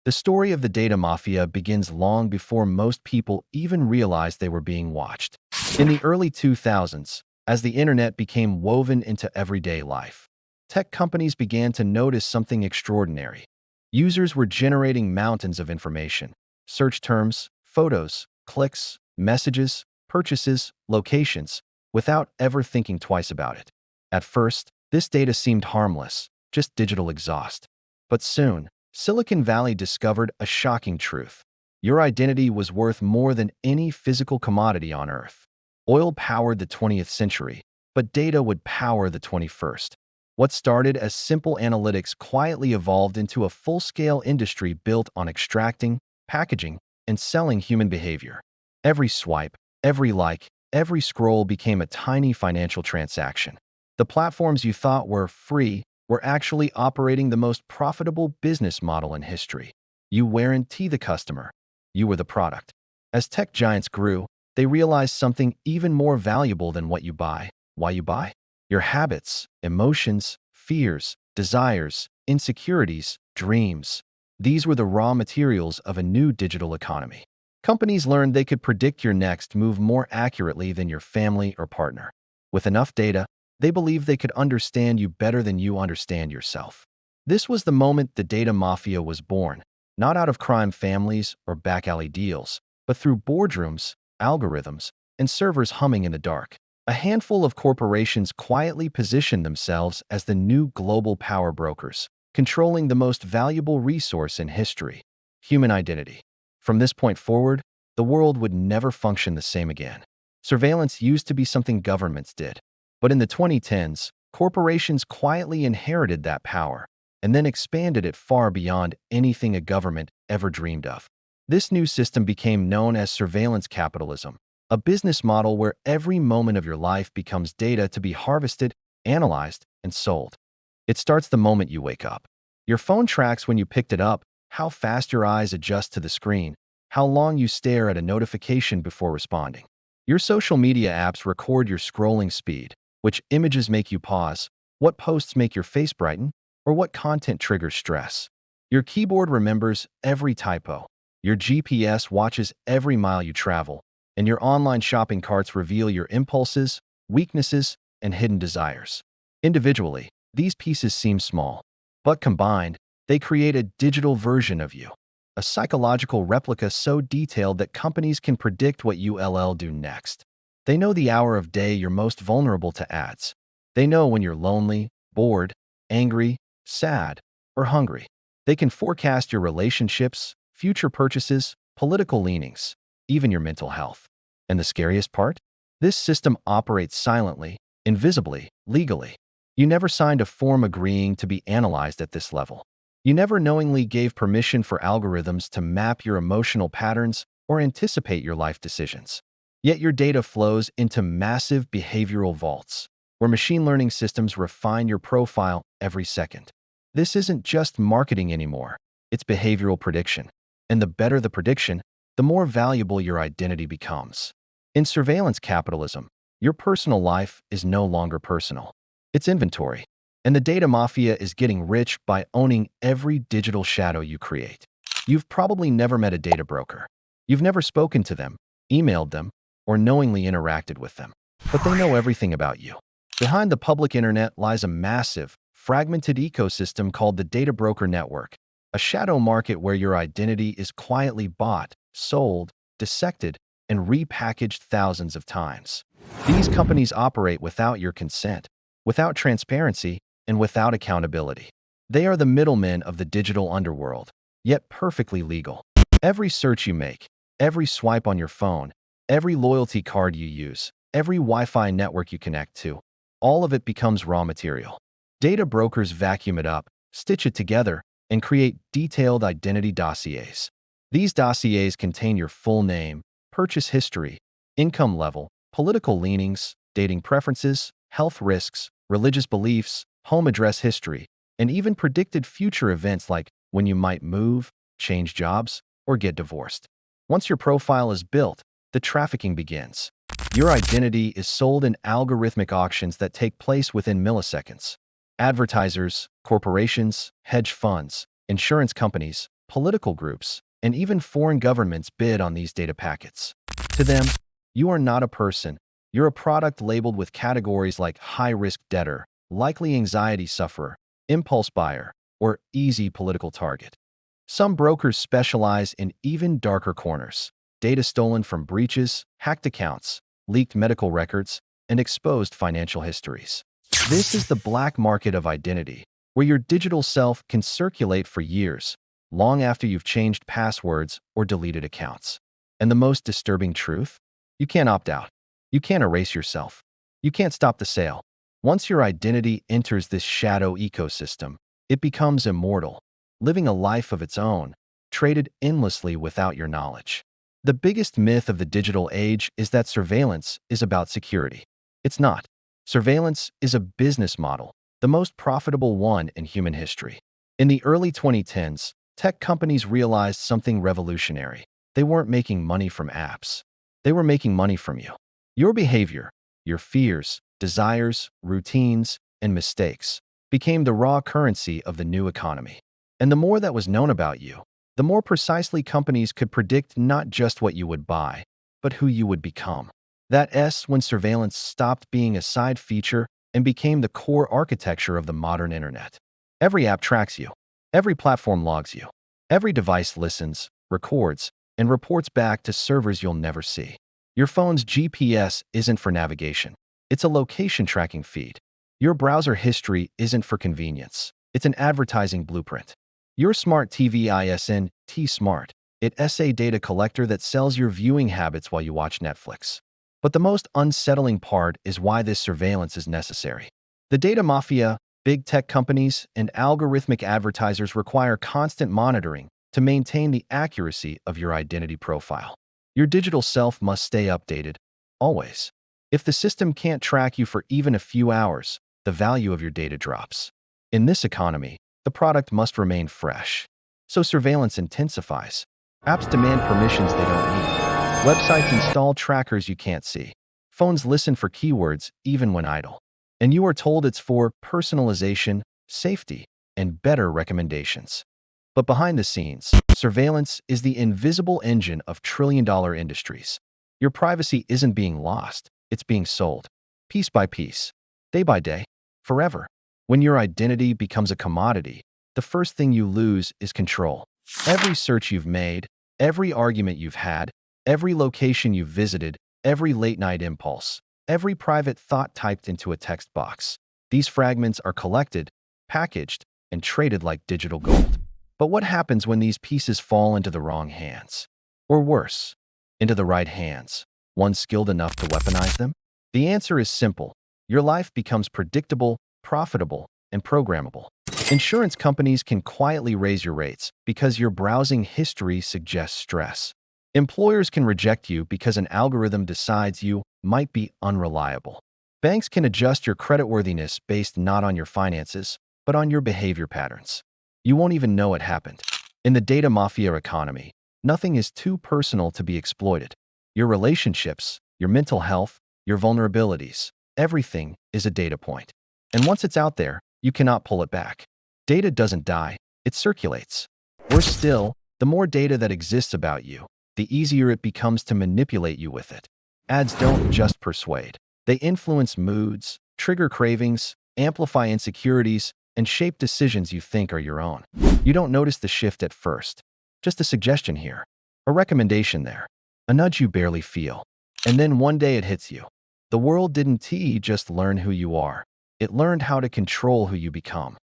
The story of the data mafia begins long before most people even realized they were being watched. In the early 2000s, as the internet became woven into everyday life, tech companies began to notice something extraordinary. Users were generating mountains of information: search terms, photos, clicks, messages, purchases, locations, without ever thinking twice about it. At first, this data seemed harmless, just digital exhaust. But soon, Silicon Valley discovered a shocking truth. Your identity was worth more than any physical commodity on Earth. Oil powered the 20th century, but data would power the 21st. What started as simple analytics quietly evolved into a full-scale industry built on extracting, packaging, and selling human behavior. Every swipe, every like, every scroll became a tiny financial transaction. The platforms you thought were free were actually operating the most profitable business model in history. You weren't the customer. You were the product. As tech giants grew, they realized something even more valuable than what you buy. Why you buy? Your habits, emotions, fears, desires, insecurities, dreams. These were the raw materials of a new digital economy. Companies learned they could predict your next move more accurately than your family or partner. With enough data, they believed they could understand you better than you understand yourself. This was the moment the data mafia was born, not out of crime families or back alley deals, but through boardrooms, algorithms, and servers humming in the dark. A handful of corporations quietly positioned themselves as the new global power brokers, controlling the most valuable resource in history: human identity. From this point forward, the world would never function the same again. Surveillance used to be something governments did. But in the 2010s, corporations quietly inherited that power and then expanded it far beyond anything a government ever dreamed of. This new system became known as surveillance capitalism, a business model where every moment of your life becomes data to be harvested, analyzed, and sold. It starts the moment you wake up. Your phone tracks when you picked it up, how fast your eyes adjust to the screen, how long you stare at a notification before responding. Your social media apps record your scrolling speed, which images make you pause, what posts make your face brighten, or what content triggers stress. Your keyboard remembers every typo. Your GPS watches every mile you travel, and your online shopping carts reveal your impulses, weaknesses, and hidden desires. Individually, these pieces seem small, but combined, they create a digital version of you, a psychological replica so detailed that companies can predict what you'll do next. They know the hour of day you're most vulnerable to ads. They know when you're lonely, bored, angry, sad, or hungry. They can forecast your relationships, future purchases, political leanings, even your mental health. And the scariest part? This system operates silently, invisibly, legally. You never signed a form agreeing to be analyzed at this level. You never knowingly gave permission for algorithms to map your emotional patterns or anticipate your life decisions. Yet your data flows into massive behavioral vaults, where machine learning systems refine your profile every second. This isn't just marketing anymore, it's behavioral prediction. And the better the prediction, the more valuable your identity becomes. In surveillance capitalism, your personal life is no longer personal. It's inventory. And the data mafia is getting rich by owning every digital shadow you create. You've probably never met a data broker. You've never spoken to them, emailed them, or knowingly interacted with them. But they know everything about you. Behind the public internet lies a massive, fragmented ecosystem called the data broker network, a shadow market where your identity is quietly bought, sold, dissected, and repackaged thousands of times. These companies operate without your consent, without transparency, and without accountability. They are the middlemen of the digital underworld, yet perfectly legal. Every search you make, every swipe on your phone, every loyalty card you use, every Wi-Fi network you connect to, all of it becomes raw material. Data brokers vacuum it up, stitch it together, and create detailed identity dossiers. These dossiers contain your full name, purchase history, income level, political leanings, dating preferences, health risks, religious beliefs, home address history, and even predicted future events like when you might move, change jobs, or get divorced. Once your profile is built, the trafficking begins. Your identity is sold in algorithmic auctions that take place within milliseconds. Advertisers, corporations, hedge funds, insurance companies, political groups, and even foreign governments bid on these data packets. To them, you are not a person. You're a product labeled with categories like high-risk debtor, likely anxiety sufferer, impulse buyer, or easy political target. Some brokers specialize in even darker corners: data stolen from breaches, hacked accounts, leaked medical records, and exposed financial histories. This is the black market of identity, where your digital self can circulate for years, long after you've changed passwords or deleted accounts. And the most disturbing truth? You can't opt out. You can't erase yourself. You can't stop the sale. Once your identity enters this shadow ecosystem, it becomes immortal, living a life of its own, traded endlessly without your knowledge. The biggest myth of the digital age is that surveillance is about security. It's not. Surveillance is a business model, the most profitable one in human history. In the early 2010s, tech companies realized something revolutionary. They weren't making money from apps. They were making money from you. Your behavior, your fears, desires, routines, and mistakes became the raw currency of the new economy. And the more that was known about you, the more precisely companies could predict not just what you would buy, but who you would become. That's when surveillance stopped being a side feature and became the core architecture of the modern internet. Every app tracks you. Every platform logs you. Every device listens, records, and reports back to servers you'll never see. Your phone's GPS isn't for navigation. It's a location tracking feed. Your browser history isn't for convenience. It's an advertising blueprint. Your smart TV isn't T-Smart. It's a data collector that sells your viewing habits while you watch Netflix. But the most unsettling part is why this surveillance is necessary. The data mafia, big tech companies, and algorithmic advertisers require constant monitoring to maintain the accuracy of your identity profile. Your digital self must stay updated, always. If the system can't track you for even a few hours, the value of your data drops. In this economy, the product must remain fresh. So surveillance intensifies. Apps demand permissions they don't need. Websites install trackers you can't see. Phones listen for keywords even when idle. And you are told it's for personalization, safety, and better recommendations. But behind the scenes, surveillance is the invisible engine of trillion-dollar industries. Your privacy isn't being lost, it's being sold. Piece by piece, day by day, forever. When your identity becomes a commodity, the first thing you lose is control. Every search you've made, every argument you've had, every location you've visited, every late-night impulse, every private thought typed into a text box. These fragments are collected, packaged, and traded like digital gold. But what happens when these pieces fall into the wrong hands? Or worse, into the right hands, one skilled enough to weaponize them? The answer is simple. Your life becomes predictable, profitable, and programmable. Insurance companies can quietly raise your rates because your browsing history suggests stress. Employers can reject you because an algorithm decides you might be unreliable. Banks can adjust your creditworthiness based not on your finances, but on your behavior patterns. You won't even know it happened. In the data mafia economy, nothing is too personal to be exploited. Your relationships, your mental health, your vulnerabilities, everything is a data point. And once it's out there, you cannot pull it back. Data doesn't die, it circulates. Worse still, the more data that exists about you, the easier it becomes to manipulate you with it. Ads don't just persuade. They influence moods, trigger cravings, amplify insecurities, and shape decisions you think are your own. You don't notice the shift at first. Just a suggestion here, a recommendation there, a nudge you barely feel. And then one day it hits you. The world didn't just learn who you are. It learned how to control who you become.